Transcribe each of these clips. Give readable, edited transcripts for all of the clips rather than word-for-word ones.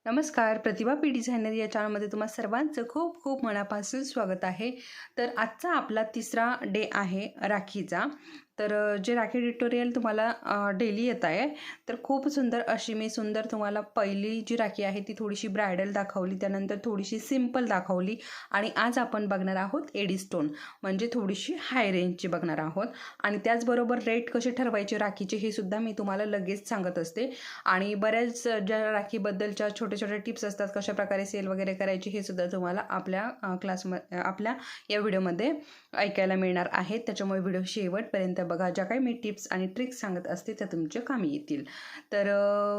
नमस्कार, प्रतिभा P designer या चॅनलमध्ये तुम्हा सर्वांचं खूप खूप मनापासून स्वागत आहे. तर आजचा आपला तिसरा डे आहे राखीचा. तर जे राखी ट्युटोरियल तुम्हाला डेली येत आहे. तर खूप सुंदर अशी मी तुम्हाला पहिली जी राखी आहे ती थोडीशी ब्रायडल दाखवली, त्यानंतर थोडीशी सिंपल दाखवली आणि आज आपण बघणार आहोत एडी स्टोन, म्हणजे थोडीशी हाय रेंजची बघणार आहोत. आणि त्याचबरोबर रेट कसे ठरवायचे राखीचे हे सुद्धा मी तुम्हाला लगेच सांगत असते. आणि बऱ्याच ज्या राखीबद्दलच्या छोट्या छोट्या टिप्स असतात, कशा प्रकारे सेल वगैरे करायची हे सुद्धा तुम्हाला आपल्या आपल्या या व्हिडिओमध्ये ऐकायला मिळणार आहेत. त्याच्यामुळे व्हिडिओ शेवटपर्यंत बघा. ज्या काही मी टिप्स आणि ट्रिक्स सांगत असते त्या तुमच्या कामी येतील. तर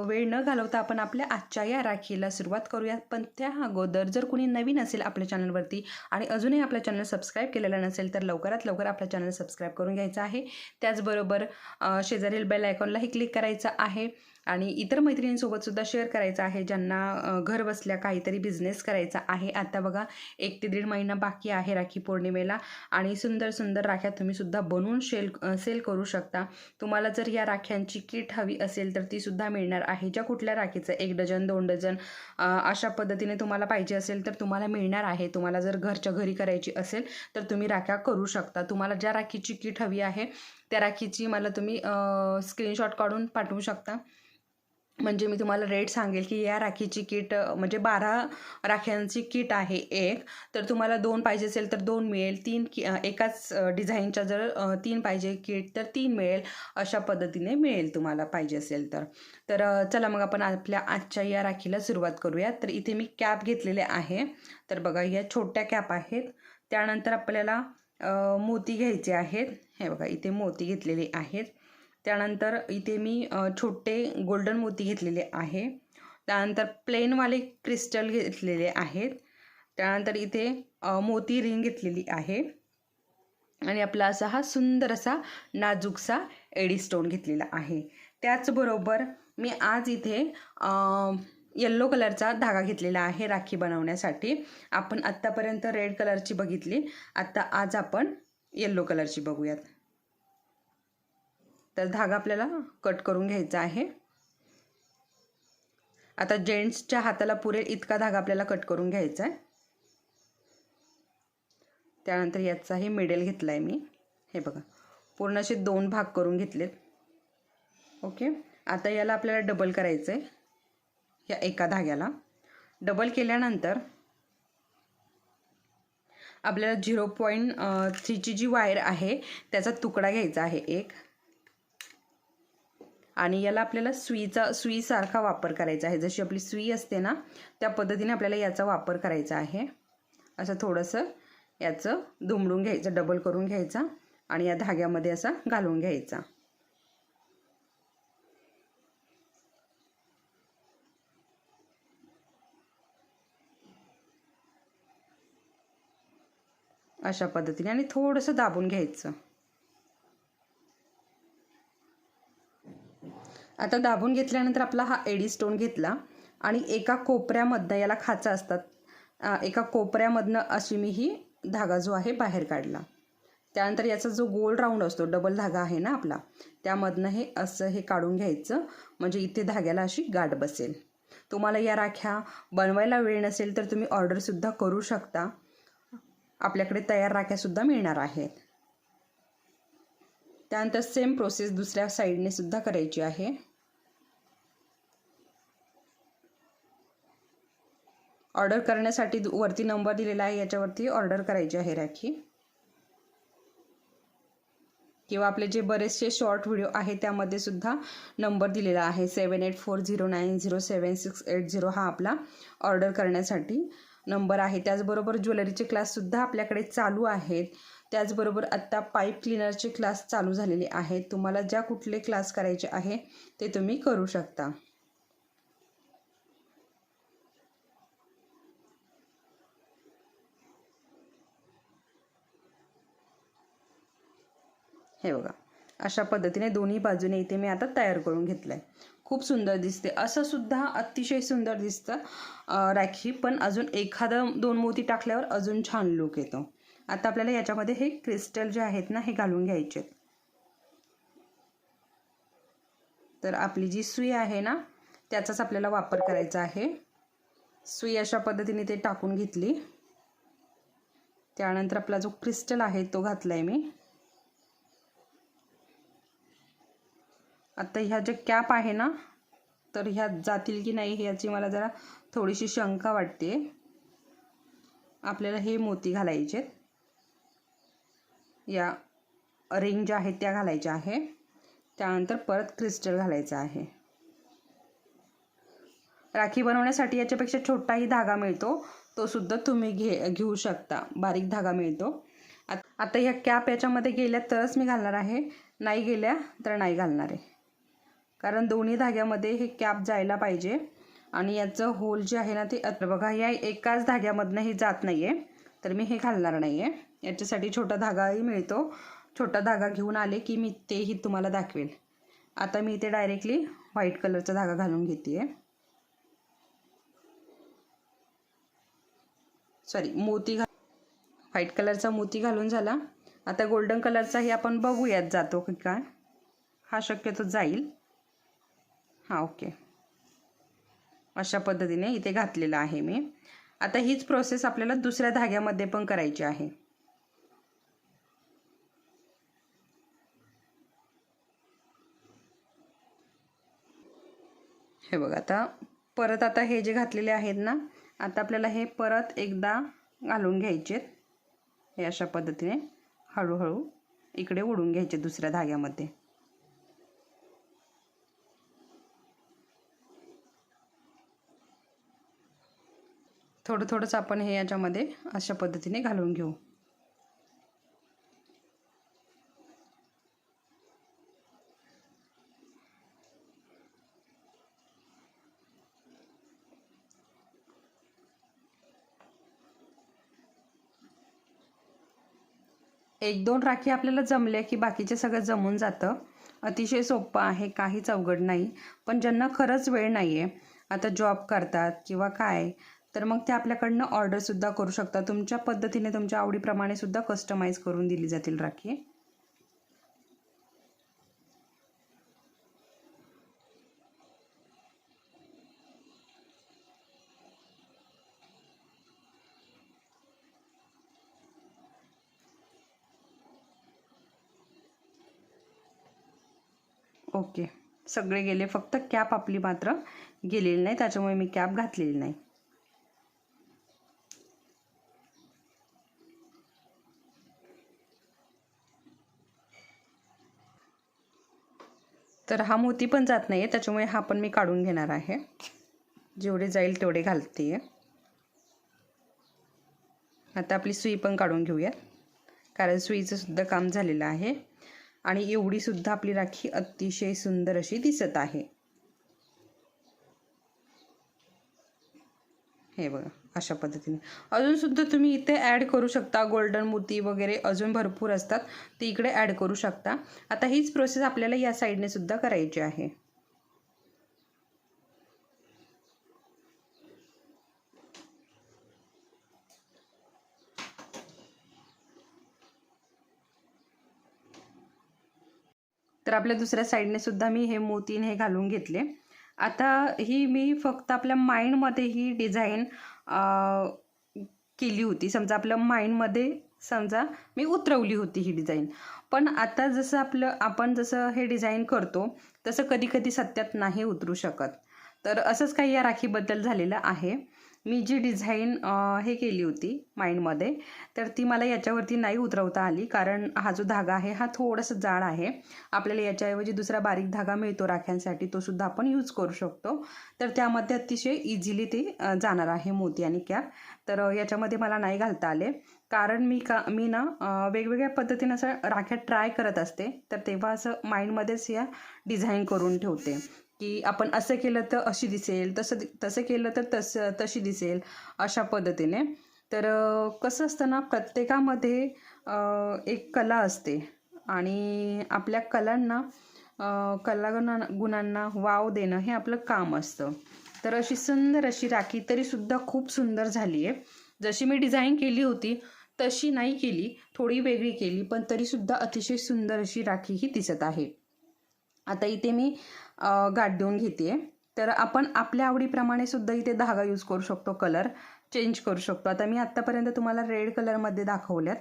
वेळ न घालवता आपण आपल्या आजच्या या राखीला सुरुवात करूया. पण त्या अगोदर जर कुणी नवीन असेल आपल्या चॅनलवरती आणि अजूनही आपल्या चॅनल सबस्क्राईब केलेलं नसेल तर लवकरात लवकर आपल्या चॅनल सबस्क्राईब करून घ्यायचं आहे. त्याचबरोबर शेजारील बेल आयकॉनलाही क्लिक करायचं आहे आणि इतर मैत्रिणींसोबत सुद्धा शेअर करायचं आहे ज्यांना घर बसल्या काहीतरी बिझनेस करायचा आहे. आता बघा 1 ते 1.5 महिना बाकी आहे राखी पौर्णिमेला आणि सुंदर सुंदर राख्या तुम्ही सुद्धा बनवून सेल करू शकता. तुम्हाला जर या राख्यांची किट हवी असेल तर ती सुद्धा मिळणार आहे. ज्या कुठल्या राखीचं 1 डझन 2 डझन अशा पद्धतीने तुम्हाला पाहिजे असेल तर तुम्हाला मिळणार आहे. तुम्हाला जर घरच्या घरी करायची असेल तर तुम्ही राख्या करू शकता. तुम्हाला ज्या राखीची किट हवी आहे त्या राखीची मला तुम्ही स्क्रीनशॉट काढून पाठवू शकता. म्हणजे मी तुम्हाला रेट सांगेल की या राखीची किट म्हणजे 12 राख्यांची किट आहे एक. तर तुम्हाला 2 पाहिजे असेल तर 2 मिळेल. 3 एकाच डिझाईनच्या जर 3 पाहिजे किट तर 3 मिळेल. अशा पद्धतीने मिळेल तुम्हाला पाहिजे असेल तर. तर चला मग आपण आपल्या आजच्या या राखीला सुरुवात करूया. तर इथे मी कॅप घेतलेले आहे. तर बघा या छोट्या कॅप आहेत. त्यानंतर आपल्याला मोती घ्यायचे आहेत. हे बघा इथे मोती घेतलेले आहेत. त्यानंतर इथे मी छोटे गोल्डन मोती घेतलेले आहे. त्यानंतर प्लेनवाले क्रिस्टल घेतलेले आहेत. त्यानंतर इथे मोती रिंग घेतलेली आहे आणि आपला असा हा सुंदर असा नाजूकसा एडी स्टोन घेतलेला आहे. त्याचबरोबर मी आज इथे येल्लो कलरचा धागा घेतलेला आहे राखी बनवण्यासाठी. आपण आत्तापर्यंत रेड कलरची बघितली, आज आपण येल्लो कलरची बघूयात. तर धागा आपल्याला कट करून घ्यायचा आहे. आता जेंट्सच्या हाताला पुरेल इतका धागा आपल्याला कट करून घ्यायचा आहे. त्यानंतर याचाही मिडल घेतला आहे मी. हे बघा पूर्ण असे 2 भाग करून घेतलेत. ओके. आता याला आपल्याला डबल करायचं आहे. या एका धाग्याला डबल केल्यानंतर आपल्याला 0.3 ची जी वायर आहे त्याचा तुकडा घ्यायचा आहे एक. आणि याला आपल्याला सुईसारखा वापर करायचा आहे. जशी आपली सुई असते ना त्या पद्धतीने आपल्याला याचा वापर करायचा आहे. असं थोडंसं याचं दुमडून घ्यायचं, डबल करून घ्यायचा आणि या धाग्यामध्ये असा घालून घ्यायचा. अशा पद्धतीने आणि थोडंसं दाबून घ्यायचं. आता दाबून घेतल्यानंतर आपला हा एडी स्टोन घेतला आणि एका कोपऱ्यामधनं याला खाचा असतात, एका कोपऱ्यामधनं अशी मी ही धागा जो आहे बाहेर काढला. त्यानंतर याचा जो गोल राऊंड असतो, डबल धागा आहे ना आपला, त्यामधनं हे असं हे काढून घ्यायचं. म्हणजे इथे धाग्याला अशी गाठ बसेल. तुम्हाला या राख्या बनवायला वेळ नसेल तर तुम्ही ऑर्डरसुद्धा करू शकता. आपल्याकडे तयार राख्यासुद्धा मिळणार आहेत. त्यानंतर सेम प्रोसेस दुसऱ्या साईडने सुद्धा करायची आहे. ऑर्डर करण्यासाठी वरती नंबर दिलेला आहे, याच्यावरती ऑर्डर करायची आहे राखी. किंवा आपले जे बरेचसे शॉर्ट व्हिडिओ आहे त्यामध्ये सुद्धा नंबर दिलेला आहे 7840907680. हा आपला ऑर्डर करण्यासाठी नंबर आहे. त्याचबरोबर ज्वेलरीचे क्लाससुद्धा आपल्याकडे चालू आहेत. त्याचबरोबर आत्ता पाईप क्लिनरचे क्लास चालू झालेले आहेत. तुम्हाला ज्या कुठले क्लास करायचे आहे ते तुम्ही करू शकता. हे बघा अशा पद्धतीने दोन्ही बाजूने इथे मी आता तयार करून घेतलं आहे. खूप सुंदर दिसते. असं सुद्धा अतिशय सुंदर दिसतं राखी. पण अजून 1-2 मोती टाकल्यावर अजून छान लुक येतो. आता आपल्याला याच्यामध्ये हे क्रिस्टल जे आहेत ना हे घालून घ्यायचे. तर आपली जी सुई आहे ना त्याचाच आपल्याला वापर करायचा आहे. सुई अशा पद्धतीने ते टाकून घेतली. त्यानंतर आपला जो क्रिस्टल आहे तो घातलाय मी. आता ह्या जे कॅप आहे ना, तर ह्या जातील की नाही ह्याची मला जरा थोडीशी शंका वाटते. आपल्याला हे मोती घालायचे, या रिंग ज्या आहेत त्या घालायच्या आहे. त्यानंतर परत क्रिस्टल घालायचं आहे. राखी बनवण्यासाठी याच्यापेक्षा छोटाही धागा मिळतो, तो सुद्धा तुम्ही घेऊ शकता. बारीक धागा मिळतो. आता ह्या कॅप याच्यामध्ये गेल्या तरच मी घालणार आहे, नाही गेल्या तर नाही घालणार आहे. कारण दोन्ही धाग्यामध्ये हे कॅप जायला पाहिजे. आणि याचं होल जे आहे ना ते बघा, या एकाच धाग्यामधनं हे जात नाही आहे, तर मी हे घालणार नाही आहे. याच्यासाठी छोटा धागाही मिळतो. छोटा धागा घेऊन आले की मी तेही तुम्हाला दाखवेल. आता मी इथे डायरेक्टली व्हाईट कलरचा धागा घालून घेते आहे. मोती व्हाईट कलरचा मोती घालून झाला. आता गोल्डन कलरचाही आपण बघूयात जातो की काय. हा शक्यतो जाईल. हां, ओके. अशा पद्धतीने इथे घातलेला आहे मी. आता हीच प्रोसेस आपल्याला दुसऱ्या धाग्यामध्ये पण करायची आहे. हे बघा, आता हे जे घातलेले आहेत ना, आता आपल्याला हे परत एकदा घालून घ्यायचे. हे अशा पद्धतीने हळूहळू इकडे ओढून घ्यायचे दुसऱ्या धाग्यामध्ये. थोडं थोडंच आपण हे याच्यामध्ये अशा पद्धतीने घालून घेऊ. एक दोन राखी आपल्याला जमल्या की बाकीचे सगळं जमून जातं. अतिशय सोपं आहे, काहीच अवघड नाही. पण ज्यांना खरंच वेळ नाही आहे, आता जॉब करतात किंवा काय, तर मग ते आपल्याकडनं ऑर्डरसुद्धा करू शकतात. तुमच्या पद्धतीने तुमच्या आवडीप्रमाणे सुद्धा कस्टमाइज करून दिली जातील राखी. ओके, सगळे गेले, फक्त कॅप आपली मात्र गेलेली नाही, त्याच्यामुळे मी कॅप घातलेली नाही. तर हा मोती पण जात नाही आहे, त्याच्यामुळे हा पण मी काढून घेणार आहे. जेवढे जाईल तेवढे घालते. आता आपली सुई पण काढून घेऊया, कारण सुईचं सुद्धा काम झालेलं आहे. आणि एवढी सुद्धा आपली राखी अतिशय सुंदर अशी दिसत आहे. हे बघा, अशा पद्धतीने अजून सुद्धा तुम्ही इथे ॲड करू शकता. गोल्डन मोती वगैरे अजून भरपूर असतात, ते इकडे ॲड करू शकता. आता हीच प्रोसेस आपल्याला या साईडने सुद्धा करायची आहे. तर आपल्या दुसऱ्या साईडने सुद्धा मी हे मोतीन हे घालून घेतले. आता ही मी फक्त आपल्या माइंडमध्ये ही डिझाईन केली होती. समजा आपल्या माइंडमध्ये मी उतरवली होती ही डिझाईन. पण आता जसं आपण जसं हे डिझाईन करतो तसं कधी कधी सत्यात नाही उतरू शकत. तर असंच काही या राखीबद्दल झालेलं आहे. मी जी डिझाईन हे केली होती माइंडमध्ये, तर ती मला याच्यावरती नाही उतरवता आली, कारण हा जो धागा आहे हा थोडासा जाड आहे. आपल्याला याच्याऐवजी दुसरा बारीक धागा मिळतो राख्यांसाठी, तो सुद्धा आपण यूज करू शकतो. तर त्यामध्ये अतिशय इझिली ते जाणार आहे मोती आणि कॅप. तर याच्यामध्ये मला नाही घालता आले, कारण मी ना वेगवेगळ्या पद्धतीनं असं राख्या ट्राय करत असते. तर तेव्हा असं माइंडमध्येच या डिझाईन करून ठेवते की आपण असं केलं तर अशी दिसेल, तसं केलं तर तशी दिसेल, अशा पद्धतीने. तर कसं असतं ना, प्रत्येकामध्ये एक कला असते आणि आपल्या गुणांना वाव देणं हे आपलं काम असतं. तर अशी सुंदर अशी राखी तरीसुद्धा खूप सुंदर झाली आहे. जशी मी डिझाईन केली होती तशी नाही केली, थोडी वेगळी केली, पण तरीसुद्धा अतिशय सुंदर अशी राखी ही दिसत आहे. आता इथे मी गाठ देऊन घेते. तर आपण आपल्या आवडीप्रमाणे सुद्धा इथे धागा यूज करू शकतो, कलर चेंज करू शकतो. आता मी आत्तापर्यंत तुम्हाला रेड कलरमध्ये दाखवल्यात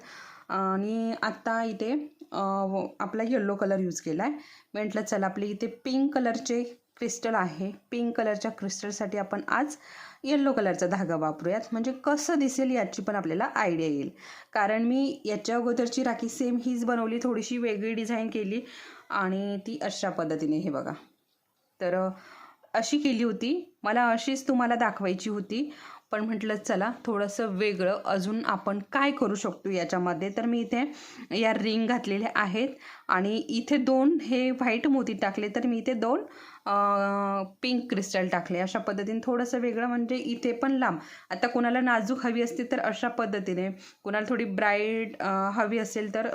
आणि आत्ता इथे आपला येल्लो कलर यूज केला आहे. म्हटलं चला आपले इथे पिंक कलरचे क्रिस्टल आहे, पिंक कलरच्या क्रिस्टलसाठी आपण आज येल्लो कलरचा धागा वापरूयात. म्हणजे कसं दिसेल याची पण आपल्याला आयडिया येईल. कारण मी याच्या अगोदरची राखी सेम हीच बनवली, थोडीशी वेगळी डिझाईन केली आणि ती अशा पद्धतीने हे बघा. तर अशी केली होती, मला अशीच तुम्हाला दाखवायची होती. पण म्हटलं चला थोडंसं वेगळं अजून आपण काय करू शकतो याच्यामध्ये. तर मी इथे या रिंग घातलेल्या आहेत आणि इथे 2 हे व्हाईट मोती टाकले, तर मी इथे 2 पिंक क्रिस्टल टाकले. अशा पद्धतीने थोडंसं वेगळं, म्हणजे इथे पण लांब. आता कोणाला नाजूक हवी असते तर अशा पद्धतीने, कोणाला थोडी ब्राईट हवी असेल तर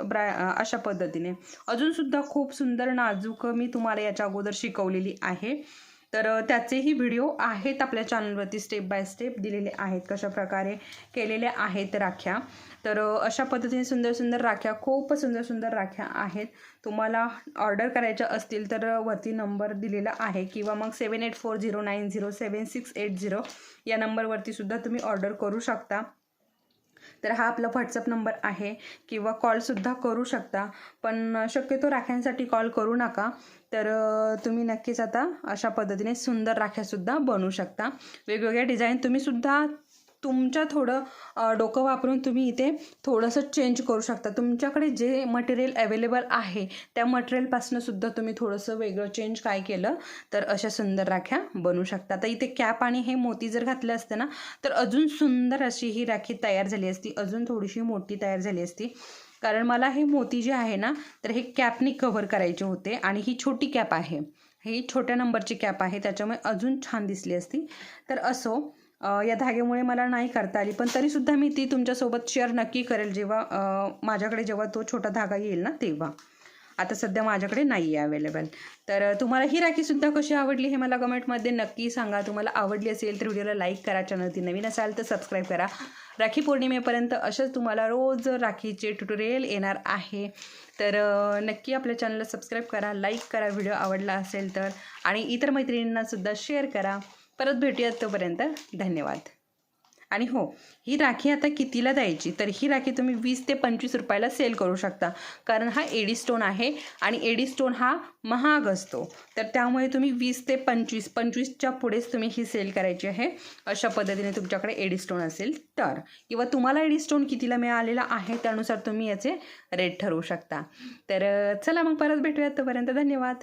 अशा पद्धतीने. अजूनसुद्धा खूप सुंदर नाजूक मी तुम्हाला याच्या अगोदर शिकवलेली आहे. तर त्याचेही व्हिडिओ आहेत आपल्या चॅनलवरती, स्टेप बाय स्टेप दिलेले आहेत कशा प्रकारे केलेल्या आहेत राख्या. तर अशा पद्धतीने सुंदर सुंदर राख्या, खूप सुंदर सुंदर राख्या आहेत. तुम्हाला ऑर्डर करायच्या असतील तर वरती नंबर दिलेला आहे किंवा मग 7840907680 या नंबरवरती सुद्धा तुम्ही ऑर्डर करू शकता. तर हा आपला व्हॉट्सअप नंबर आहे किंवा कॉलसुद्धा करू शकता. पण शक्यतो राख्यांसाठी कॉल करू नका. तर तुम्ही नक्कीच आता अशा पद्धतीने सुंदर राख्यासुद्धा बनवू शकता. वेगवेगळ्या डिझाईन तुम्हीसुद्धा तुमच्या थोडं डोकं वापरून तुम्ही इथे थोडंसं चेंज करू शकता. तुमच्याकडे जे मटेरियल अवेलेबल आहे त्या मटेरियलपासून सुद्धा तुम्ही थोडंसं वेगळं चेंज काय केलं तर अशा सुंदर राख्या बनवू शकता. आता इथे कॅप आणि हे मोती जर घातले असते ना तर अजून सुंदर अशी ही राखी तयार झाली असती, अजून थोडीशी मोठी तयार झाली असती. कारण मला हे मोती जे आहे ना तर हे कॅपनी कव्हर करायचे होते आणि ही छोटी कॅप आहे, ही छोट्या नंबरची कॅप आहे, त्याच्यामुळे अजून छान दिसली असती. तर असो, या धाग्यामुळे मला नाही करता आली, पण तरीसुद्धा मी ती तुमच्यासोबत शेअर नक्की करेल जेव्हा माझ्याकडे जेव्हा तो छोटा धागा येईल ना तेव्हा. आता सध्या माझ्याकडे नाही आहे अवेलेबल. तर तुम्हाला ही राखीसुद्धा कशी आवडली हे मला कमेंटमध्ये नक्की सांगा. तुम्हाला आवडली असेल तर व्हिडिओला लाईक करा, चॅनलवरती नवीन असाल तर सबस्क्राईब करा. राखी पौर्णिमेपर्यंत अशाच तुम्हाला रोज राखीचे ट्युटोरियल येणार आहे. तर नक्की आपल्या चॅनलला सबस्क्राईब करा, लाईक करा व्हिडिओ आवडला असेल तर, आणि इतर मैत्रिणींनासुद्धा शेअर करा. परत भेटूयात, तोपर्यंत धन्यवाद. आणि हो, ही राखी आता कितीला द्यायची, तर ही राखी तुम्ही 20 ते 25 रुपयाला सेल करू शकता. कारण हा एडी स्टोन आहे आणि एडी स्टोन हा महाग असतो. तर त्यामुळे तुम्ही 20 ते 25च्या पुढेच तुम्ही ही सेल करायची आहे. अशा पद्धतीने तुमच्याकडे एडी स्टोन असेल तर, किंवा तुम्हाला एडी स्टोन कितीला मिळालेला आहे त्यानुसार तुम्ही याचे रेट ठरवू शकता. तर चला मग परत भेटूयात, तोपर्यंत धन्यवाद.